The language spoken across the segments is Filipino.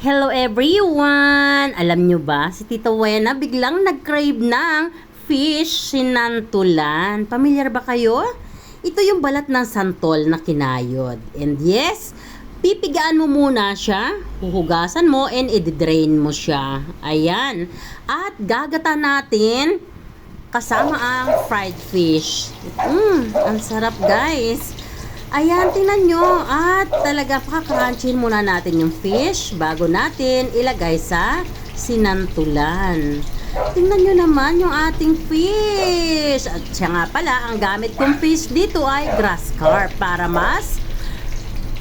Hello everyone! Alam nyo ba, si Tita Wena biglang nag-crave ng fish sinantulan. Pamilyar ba kayo? Ito yung balat ng santol na kinayod. And yes, pipigaan mo muna siya, huhugasan mo, and i-drain mo siya. Ayan. At gagata natin kasama ang fried fish. Ang sarap guys. Ayan, tingnan nyo. At talaga, pakakrunchin muna natin yung fish bago natin ilagay sa sinantulan. Tingnan nyo naman yung ating fish. At siya nga pala, ang gamit kong fish dito ay grass carp para mas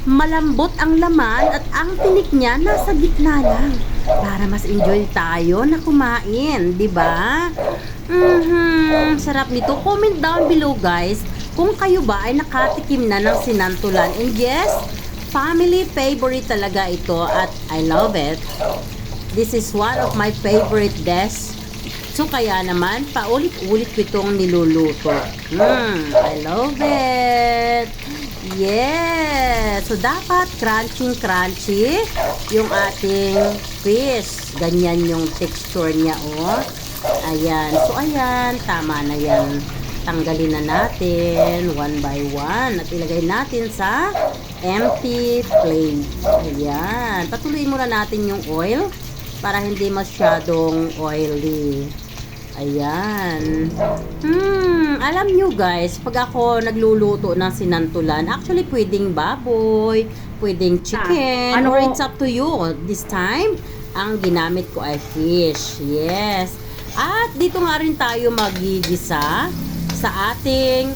malambot ang laman at ang tinik niya nasa gitna lang. Para mas enjoy tayo na kumain, di ba? Sarap nito. Comment down below guys kung kayo ba ay nakatikim na ng sinantulan. And yes, family favorite talaga ito at I love it. This is one of my favorite dish. So kaya naman, paulit-ulit ko itong niluluto. I love it. Yes. So dapat crunchy yung ating fish. Ganyan yung texture niya, oh. Ayan. So ayan, tama na yan. Tanggalin na natin one by one at ilagay natin sa empty plate. Ayan. Patuloyin muna natin yung oil para hindi masyadong oily. Ayan. Alam nyo guys, pag ako nagluluto ng sinantulan, actually pwedeng baboy, pwedeng chicken, or it's up to you. This time, ang ginamit ko ay fish. Yes. At dito nga rin tayo magigisa sa ating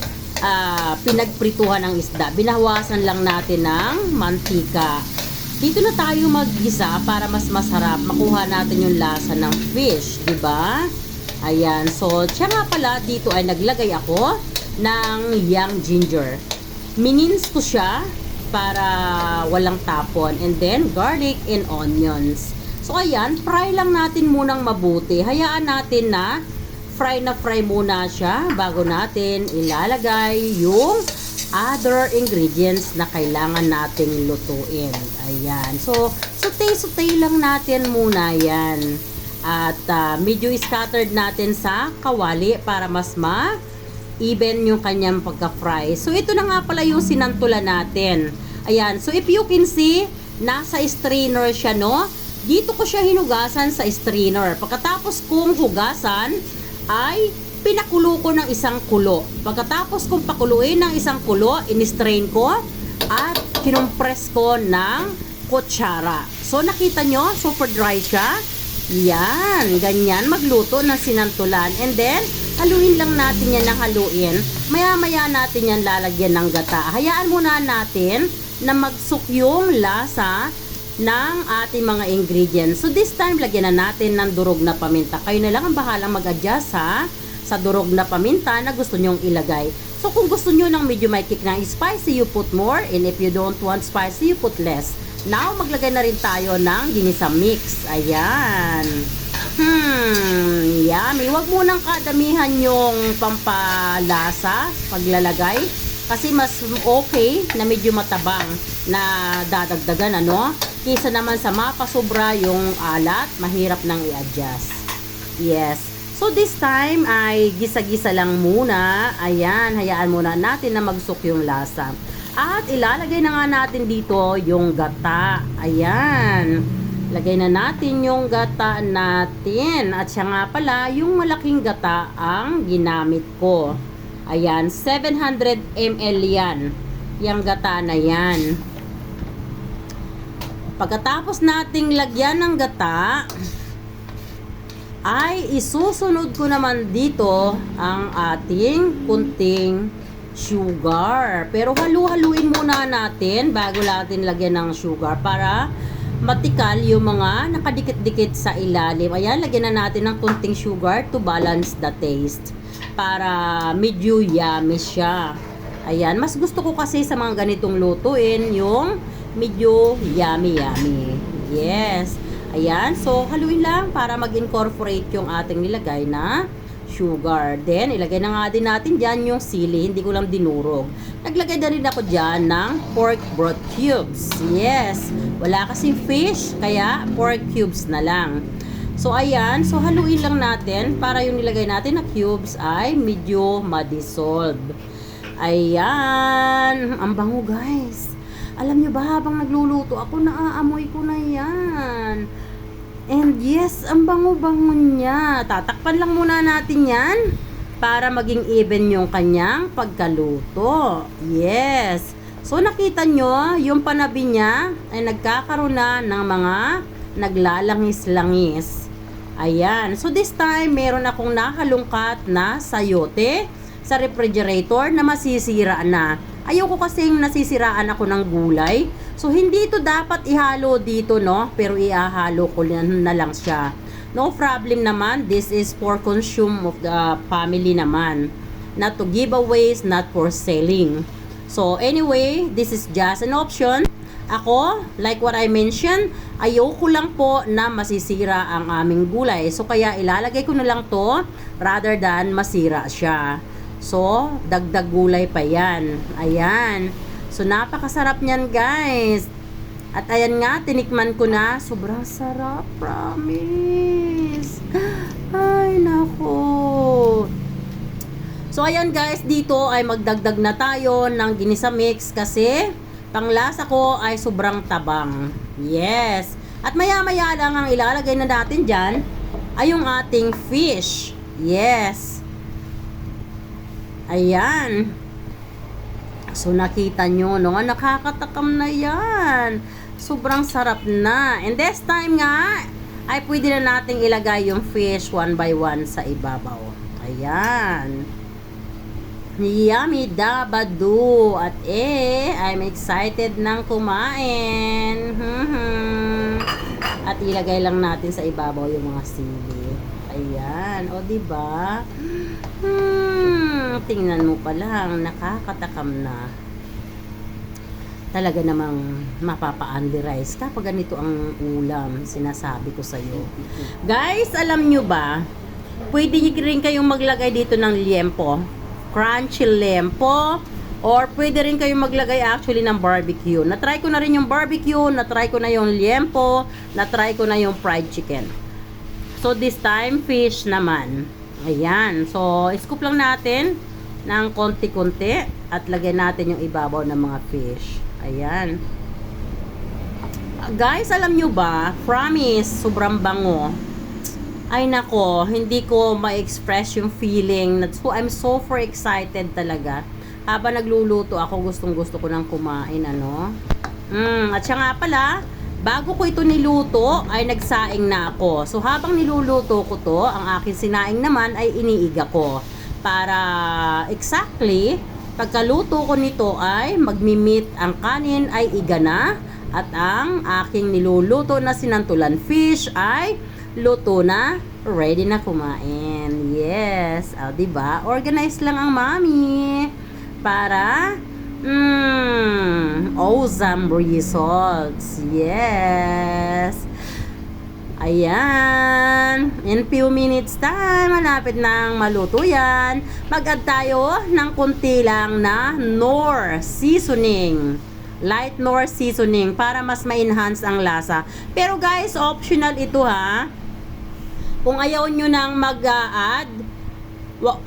pinagprituhan ng isda. Binawasan lang natin ng mantika. Dito na tayo maggisa para mas masarap makuha natin yung lasa ng fish, di ba? Ayan, so siya nga pala dito ay naglagay ako ng young ginger. Minins ko siya para walang tapon, and then garlic and onions. So ayan, fry lang natin munang mabuti. Hayaan natin na fry muna siya bago natin ilalagay yung other ingredients na kailangan nating lutuin. Ayan. So, saute lang natin muna yan. At medyo scattered natin sa kawali para mas ma-even yung kanyang pagka-fry. So, ito na nga pala yung sinantulan natin. Ayan. So, if you can see, nasa strainer siya, no? Dito ko siya hinugasan sa strainer. Pagkatapos kong hugasan, ay pinakulo ko ng isang kulo. Pagkatapos kong pakuluin ng isang kulo, in-strain ko at kinumpress ko ng kutsara. So nakita nyo, super dry siya. Yan, ganyan magluto ng sinantulan. And then, haluin lang natin yan ng haluin. Maya-maya natin yan lalagyan ng gata. Hayaan muna natin na magsuk yung lasa ng ating mga ingredients. So this time, lagyan na natin ng durog na paminta. Kayo na lang ang bahalang mag-adjust sa durog na paminta na gusto nyong ilagay. So kung gusto nyo ng medyo may kick ng spicy, you put more. And if you don't want spicy, you put less. Now, maglagay na rin tayo ng ginisa mix. Ayan. Yummy. Huwag munang kadamihan yung pampalasa paglalagay. Kasi mas okay na medyo matabang na dadagdagan, ano? Kaysa naman sa mapasobra yung alat, mahirap nang i-adjust. Yes. So this time ay gisa-gisa lang muna. Ayan, hayaan muna natin na magsuk yung lasa. At ilalagay na nga natin dito yung gata. Ayan. Lagay na natin yung gata natin. At siya nga pala, yung malaking gata ang ginamit ko. Ayan, 700 ml yan. Yung gata na yan. Pagkatapos nating lagyan ng gata, ay isusunod ko naman dito ang ating kunting sugar. Pero halu-haluin muna natin bago natin lagyan ng sugar para matikal yung mga nakadikit-dikit sa ilalim. Ayan, lagyan na natin ng kunting sugar to balance the taste. Para medyo yummy siya. Ayan, mas gusto ko kasi sa mga ganitong lutuin yung medyo yummy. Yes. Ayan, so haluin lang para mag-incorporate yung ating nilagay na sugar. Then, ilagay na nga din natin dyan yung sili. Hindi ko lang dinurog. Naglagay na rin ako dyan ng pork broth cubes. Yes. Wala kasing fish, kaya pork cubes na lang. So, ayan. So, haluin lang natin para yung nilagay natin na cubes ay medyo ma-dissolve. Ayan. Ang bango, guys. Alam nyo ba, habang nagluluto ako, naaamoy ko na yan. And yes, ang bango-bango niya. Tatakpan lang muna natin yan para maging even yung kanyang pagkaluto. Yes. So, nakita nyo, yung panabi niya ay nagkakaroon na ng mga naglalangis-langis. Ayan. So, this time, meron akong nahalungkat na sayote sa refrigerator na masisira na. Ayoko kasing nasisiraan ako ng gulay. So, hindi ito dapat ihalo dito, no? Pero ihalo ko na lang siya. No problem naman. This is for consume of the family naman. Not to give aways, not for selling. So, anyway, this is just an option. Ako, like what I mentioned, ayoko lang po na masisira ang aming gulay. So, kaya ilalagay ko na lang to rather than masira siya. So, dagdag gulay pa yan. Ayan. So, napakasarap niyan, guys. At ayan nga, tinikman ko na. Sobrang sarap, promise. Ay, nako. So, ayan guys, dito ay magdagdag na tayo ng ginisa mix kasi panglasa ko ay sobrang tabang. Yes. At maya-maya lang ang ilalagay na natin dyan ay yung ating fish. Yes. Ayan. So, nakita nyo, no? Nakakatakam na yan. Sobrang sarap na. And this time nga, ay pwede na nating ilagay yung fish one by one sa ibabaw. Ayan. Yummy dabadu. At I'm excited nang kumain. At ilagay lang natin sa ibabaw yung mga sili. Ayan. O, diba? Tingnan mo pa lang, nakakatakam na. Talaga namang mapapa-underize kapag ganito ang ulam, sinasabi ko sa'yo. Guys, alam nyo ba, pwede rin kayong maglagay dito ng liempo. Crunchy liempo. Or pwede rin kayong maglagay actually ng barbecue. Na-try ko na rin yung barbecue, na-try ko na yung liempo, na-try ko na yung fried chicken. So, this time, fish naman. Ayan. So, scoop lang natin ng konti-konti at lagyan natin yung ibabaw ng mga fish. Ayan. Guys, alam nyo ba? Promise, sobrang bango. Ay nako, hindi ko ma-express yung feeling. So, I'm super excited talaga. Habang nagluluto ako, gustong-gusto ko nang kumain, ano? At siya nga pala, bago ko ito niluto, ay nagsaing na ako. So, habang niluluto ko to, ang aking sinaing naman ay iniiga ko. Para exactly, pagkaluto ko nito ay magmimit ang kanin ay iga na. At ang aking niluluto na sinantulan fish ay luto na, ready na kumain. Yes. Diba? Organize lang ang mami. Para awesome results. Yes. Ayan. In few minutes time, malapit nang maluto yan. Mag-add tayo ng konti lang na Knorr seasoning. Light Knorr seasoning para mas ma-enhance ang lasa. Pero guys, optional ito ha. Kung ayaw nyo nang mag-add,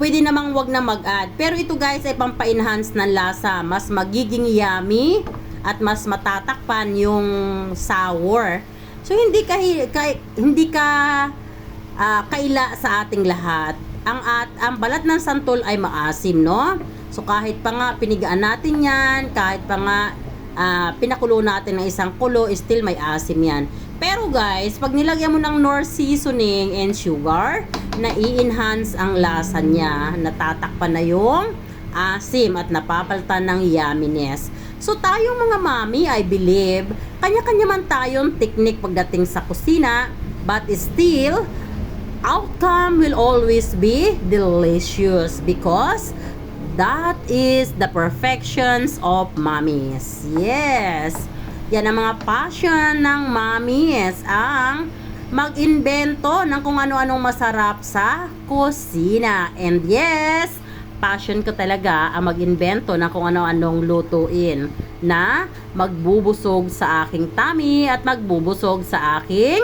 pwede namang wag na mag-add. Pero ito guys ay pampa-enhance ng lasa. Mas magiging yummy at mas matatakpan yung sour. So hindi ka kaila sa ating lahat. Ang balat ng santol ay maasim, no? So kahit pa nga pinigaan natin 'yan, kahit pa nga pinakulo natin ng isang kulo, still may asim 'yan. Pero guys, pag nilagyan mo ng Knorr seasoning and sugar, na-i-enhance ang lasa niya, natatakpan na yung asim at napapalitan ng yumminess. So tayong mga mami, I believe, kanya-kanya man tayong technique pagdating sa kusina, but still, outcome will always be delicious because that is the perfections of mommies. Yes! Yan ang mga passion ng mommies, ang mag-invento ng kung ano-anong masarap sa kusina. And yes, passion ko talaga ang mag-invento ng kung ano-anong lutuin na magbubusog sa aking tummy at magbubusog sa aking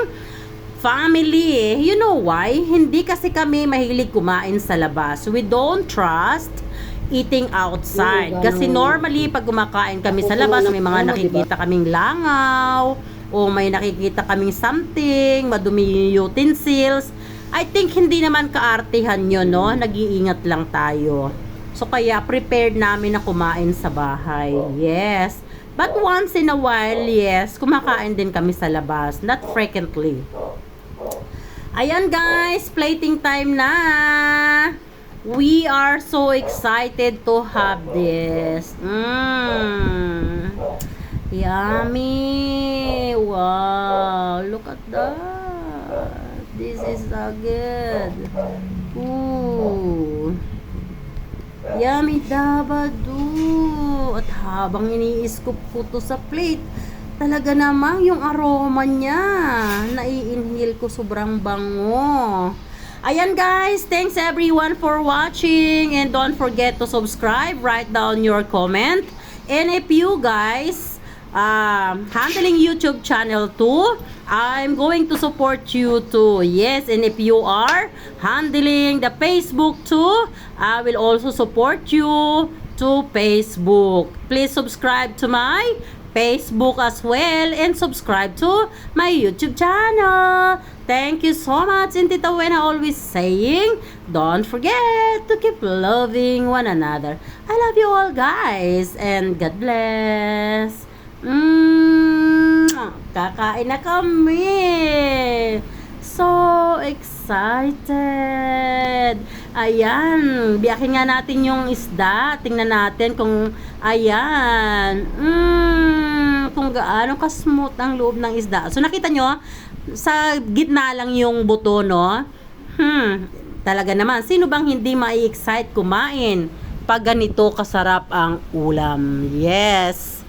family. You know why? Hindi kasi kami mahilig kumain sa labas. We don't trust eating outside. Kasi normally, pag kumakain kami sa labas, may mga nakikita kaming langaw, o may nakikita kaming something, madumi yung utensils. I think hindi naman kaartihan yun, no? Nag-iingat lang tayo. So, kaya prepared namin na kumain sa bahay. Yes. But once in a while, yes, kumakain din kami sa labas. Not frequently. Ayan guys, plating time na. We are so excited to have this. Yummy. Wow, look at that. This is so good. Ooh. Yummy dabado. At habang iniiskop ko to sa plate, talaga namang yung aroma niya, nai-inhale ko, sobrang bango. Ayan guys, thanks everyone for watching, and don't forget to subscribe, write down your comment. And if you guys handling YouTube channel too, I'm going to support you too. Yes, and if you are handling the Facebook too, I will also support you to Facebook. Please subscribe to my Facebook as well, and subscribe to my YouTube channel. Thank you so much. And Tita Wena always saying, don't forget to keep loving one another. I love you all guys, and God bless. Kakain na kami. So excited. Ayan, biyakin nga natin yung isda. Tingnan natin kung, ayan, kung gaano ka-smooth ang loob ng isda. So nakita nyo, sa gitna lang yung buto, no? Talaga naman, sino bang hindi mai-excite kumain pag ganito kasarap ang ulam? Yes.